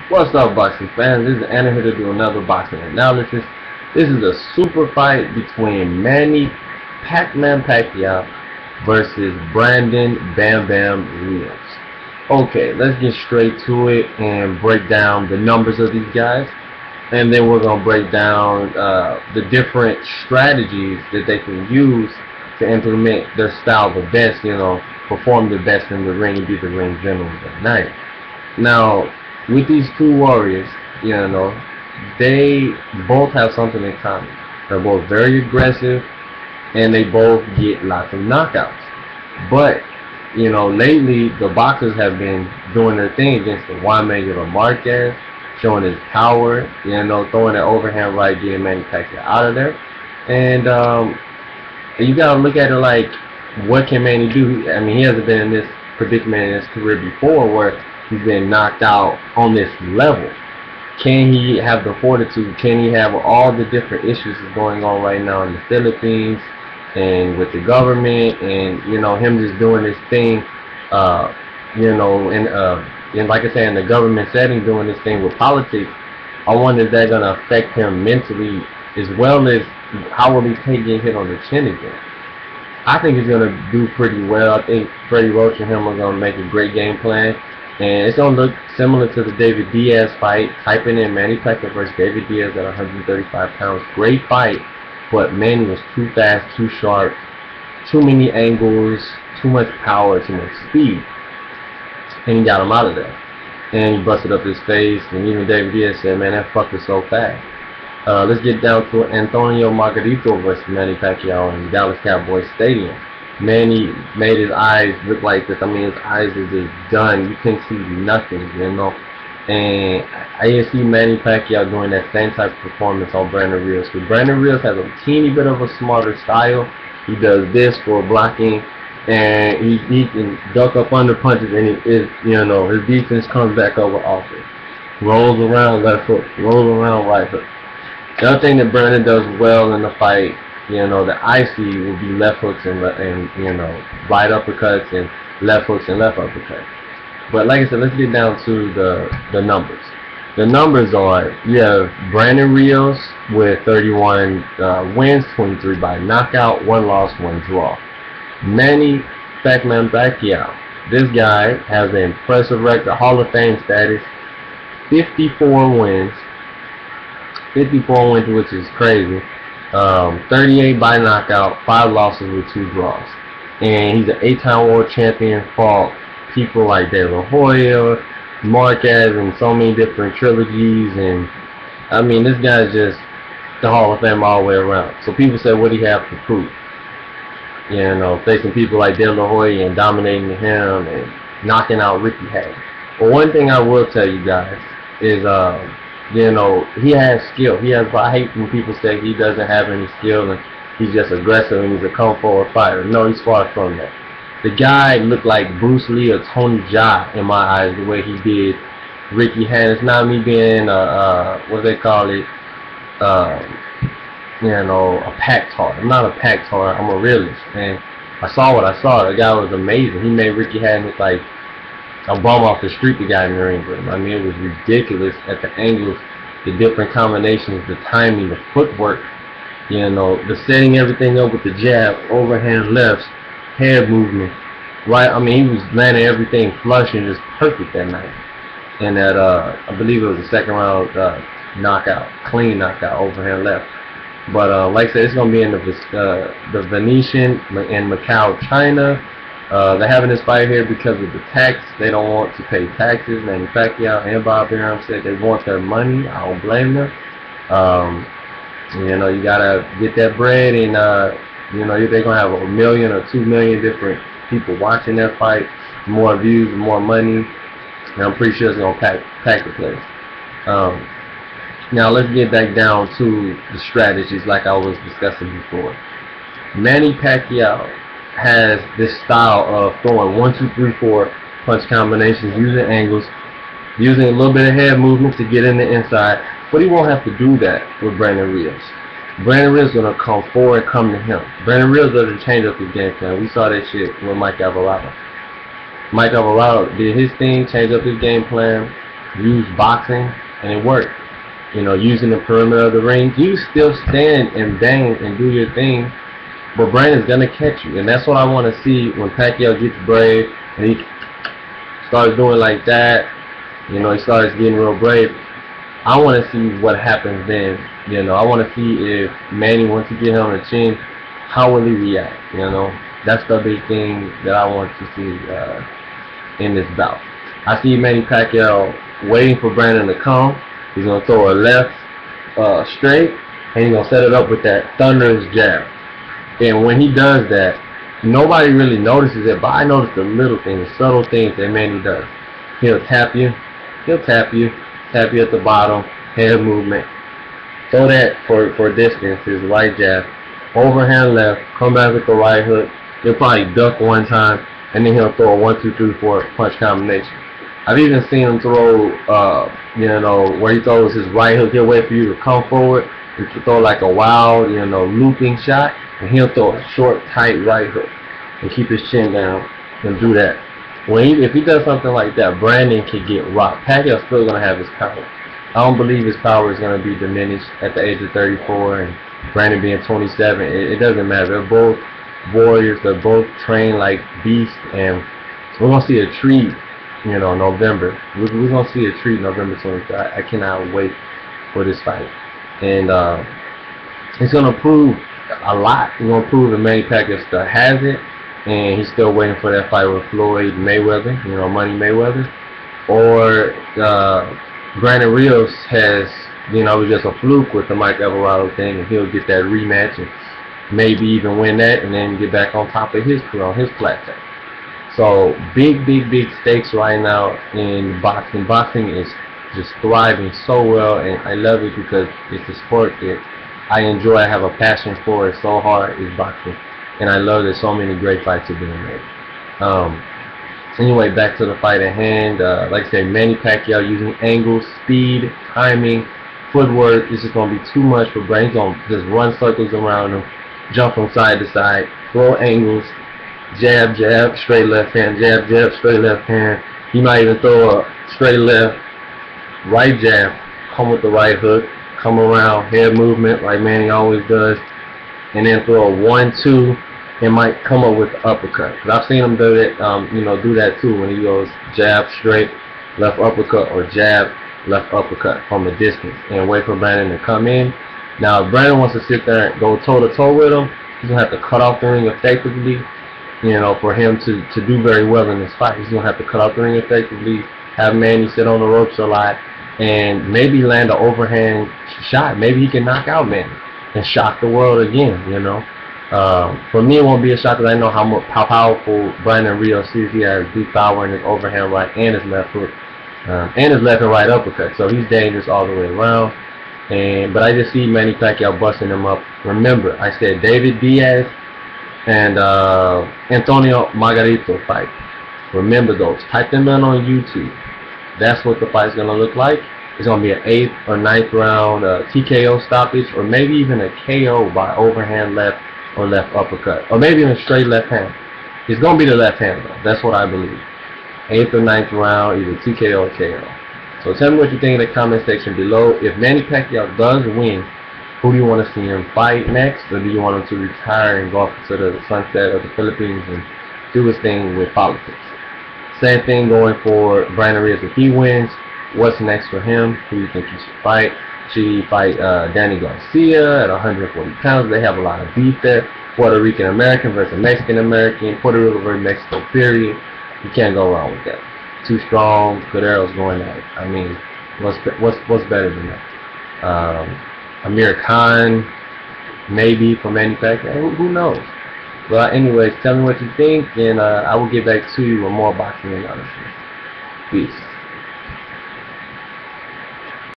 What's up, boxing fans? This is Anna here to do another boxing analysis. This is a super fight between Manny Pacquiao versus Brandon Bam Bam Rios. Okay, let's get straight to it and break down the numbers of these guys, and then we're gonna break down the different strategies that they can use to implement their style the best. Perform the best in the ring and be the ring generals at night. Now, with these two warriors, they both have something in common. They're both very aggressive, and they both get lots of knockouts. But, lately the boxers have been doing their thing against the Juan Manuel Marquez, showing his power, throwing that overhand right, getting Manny Pacquiao out of there. And you gotta look at it like, what can Manny do? I mean, he hasn't been in this predicament in his career before where he's been knocked out on this level. Can he have the fortitude? Can he have all the different issues that's going on right now in the Philippines and with the government, and him just doing this thing, and like I said, in the government setting, doing this thing with politics? I wonder if that's gonna affect him mentally, as well as how will he take getting hit on the chin again. I think he's going to do pretty well. I think Freddie Roach and him are going to make a great game plan. And it's going to look similar to the David Diaz fight. Typing in Manny Pacquiao versus David Diaz at 135 pounds. Great fight, but Manny was too fast, too sharp, too many angles, too much power, too much speed. And he got him out of there. And he busted up his face. And even David Diaz said, man, that fucker's so fast. Let's get down to Antonio Margarito versus Manny Pacquiao in Dallas Cowboys Stadium. Manny made his eyes look like this. I mean, his eyes are just done. You can see nothing, And I didn't see Manny Pacquiao doing that same type of performance on Brandon Rios. Because Brandon Rios has a teeny bit of a smarter style. He does this for blocking, and he can duck up under punches, and his defense comes back over offense. Rolls around left hook, rolls around right hook. The other thing that Brandon does well in the fight, that I see, will be left hooks and right uppercuts and left hooks and left uppercuts. But like I said, let's get down to the numbers. The numbers are, you have Brandon Rios with 31 wins, 23 by knockout, 1 loss, 1 draw. Manny Pacquiao, this guy has an impressive record, Hall of Fame status, 54 wins. 54 wins, which is crazy. 38 by knockout, 5 losses with 2 draws. And he's an 8-time world champion, fought people like De La Hoya, Marquez, and so many different trilogies. And I mean, this guy's just the Hall of Fame all the way around. So people say, what do you have to prove? Facing people like De La Hoya and dominating him and knocking out Ricky Hatton. But one thing I will tell you guys is, he has skill. I hate when people say he doesn't have any skill and he's just aggressive and he's a come forward fighter. No, he's far from that. The guy looked like Bruce Lee or Tony Jaa in my eyes, the way he did Ricky Hatton. It's not me being what they call it, a pack-tar. I'm not a pack-tar. I'm a realist. And I saw what I saw. The guy was amazing. He made Ricky Hatton look like a bum off the street, the guy in the ring with him. I mean, it was ridiculous at the angles, the different combinations, the timing, the footwork, the setting everything up with the jab, overhand lefts, head movement, right? I mean, he was landing everything flush and just perfect that night. And that, I believe it was the second round knockout, clean knockout, overhand left. But like I said, it's going to be in the Venetian in Macao, China. They're having this fight here because of the tax. They don't want to pay taxes. Manny Pacquiao and Bob Arum said they want their money. I don't blame them. You gotta get that bread, and they're gonna have 1 million or 2 million different people watching that fight. More views, more money, and I'm pretty sure it's gonna pack the place. Now let's get back down to the strategies, like I was discussing before. Manny Pacquiao has this style of throwing 1, 2, 3, 4 punch combinations, using angles, using a little bit of head movement to get in the inside. But he won't have to do that with Brandon Rios. Brandon Rios is going to come forward and come to him. Brandon Rios doesn't change up his game plan. We saw that shit with Mike Alvarado. Mike Alvarado did his thing, changed up his game plan, use boxing, and it worked. You know, using the perimeter of the ring, you still stand and bang and do your thing, but Brandon's gonna catch you, and that's what I want to see when Pacquiao gets brave and he starts doing like that. You know, he starts getting real brave. I want to see what happens then. You know, I want to see if Manny, once he gets him on the chin, how will he react? You know, that's the big thing that I want to see in this bout. I see Manny Pacquiao waiting for Brandon to come. He's gonna throw a left straight, and he's gonna set it up with that thunderous jab. And when he does that, nobody really notices it, but I notice the little things, the subtle things that Manny does. He'll tap you, tap you at the bottom, head movement. Throw that for distance, his right jab. Overhand left, come back with the right hook. He'll probably duck one time, and then he'll throw a 1, 2, 3, 4 punch combination. I've even seen him throw, you know, where he throws his right hook. He'll wait for you to come forward. He'll throw like a wild, you know, looping shot, and he'll throw a short, tight right hook and keep his chin down and do that. If he does something like that, Brandon can get rocked. Pacquiao's still going to have his power. I don't believe his power is going to be diminished at the age of 34 and Brandon being 27. It doesn't matter. They're both warriors. They're both trained like beasts, and we're going to see a treat, you know, November. We're going to see a treat November 23rd. I cannot wait for this fight. And it's going to prove a lot. It's going to prove that Manny Pacquiao still has it, and he's still waiting for that fight with Floyd Mayweather, you know, Money Mayweather. Or Brandon Rios has, you know, it was just a fluke with the Mike Alvarado thing, and he'll get that rematch and maybe even win that and then get back on top of his career, on his plateau. So big stakes right now in boxing. Boxing is just thriving so well, and I love it because it's a sport that I enjoy. I have a passion for it so hard, is boxing. And I love that so many great fights are being made. Anyway, back to the fight at hand. Like I said, Manny Pacquiao using angles, speed, timing, footwork. It's just going to be too much for Brandon. He's going to just run circles around him, jump from side to side, throw angles, jab, jab, straight left hand, jab, jab, straight left hand. He might even throw a straight left, right jab, come with the right hook, come around, head movement like Manny always does, and then throw a 1, 2, and might come up with the uppercut. Cause I've seen him do that, you know, do that too when he goes jab straight, left uppercut, or jab, left uppercut from a distance, and wait for Brandon to come in. Now, if Brandon wants to sit there and go toe to toe with him, he's gonna have to cut off the ring effectively. You know, for him to do very well in this fight, he's gonna have to cut off the ring effectively, have Manny sit on the ropes a lot, and maybe land an overhand shot. Maybe he can knock out Manny and shock the world again, you know. For me, it won't be a shock because I know how powerful Brandon Rios is. He has deep power in his overhand right and his left hook, and his left and right uppercut. So he's dangerous all the way around. But I just see Manny Pacquiao busting him up. Remember, I said David Diaz and Antonio Margarito fight. Remember those. Type them in on YouTube. That's what the fight's going to look like. It's going to be an 8th or 9th round TKO stoppage, or maybe even a KO by overhand left or left uppercut, or maybe even straight left hand. It's going to be the left hand though. That's what I believe. 8th or 9th round, either TKO or KO. So tell me what you think in the comment section below. If Manny Pacquiao does win, who do you want to see him fight next, or do you want him to retire and go off to the sunset of the Philippines and do his thing with politics? Same thing going for Brandon Rios. If he wins, what's next for him? Who do you think he should fight? Should he fight Danny Garcia at 140 pounds? They have a lot of beef there. Puerto Rican American versus Mexican American. Puerto Rico versus Mexico, period. You can't go wrong with that. Too strong. Cudero's going at it. I mean, what's better than that? Amir Khan, maybe for Manny Pacquiao. Who knows? But anyways, tell me what you think, and I will get back to you with more boxing analysis. Peace.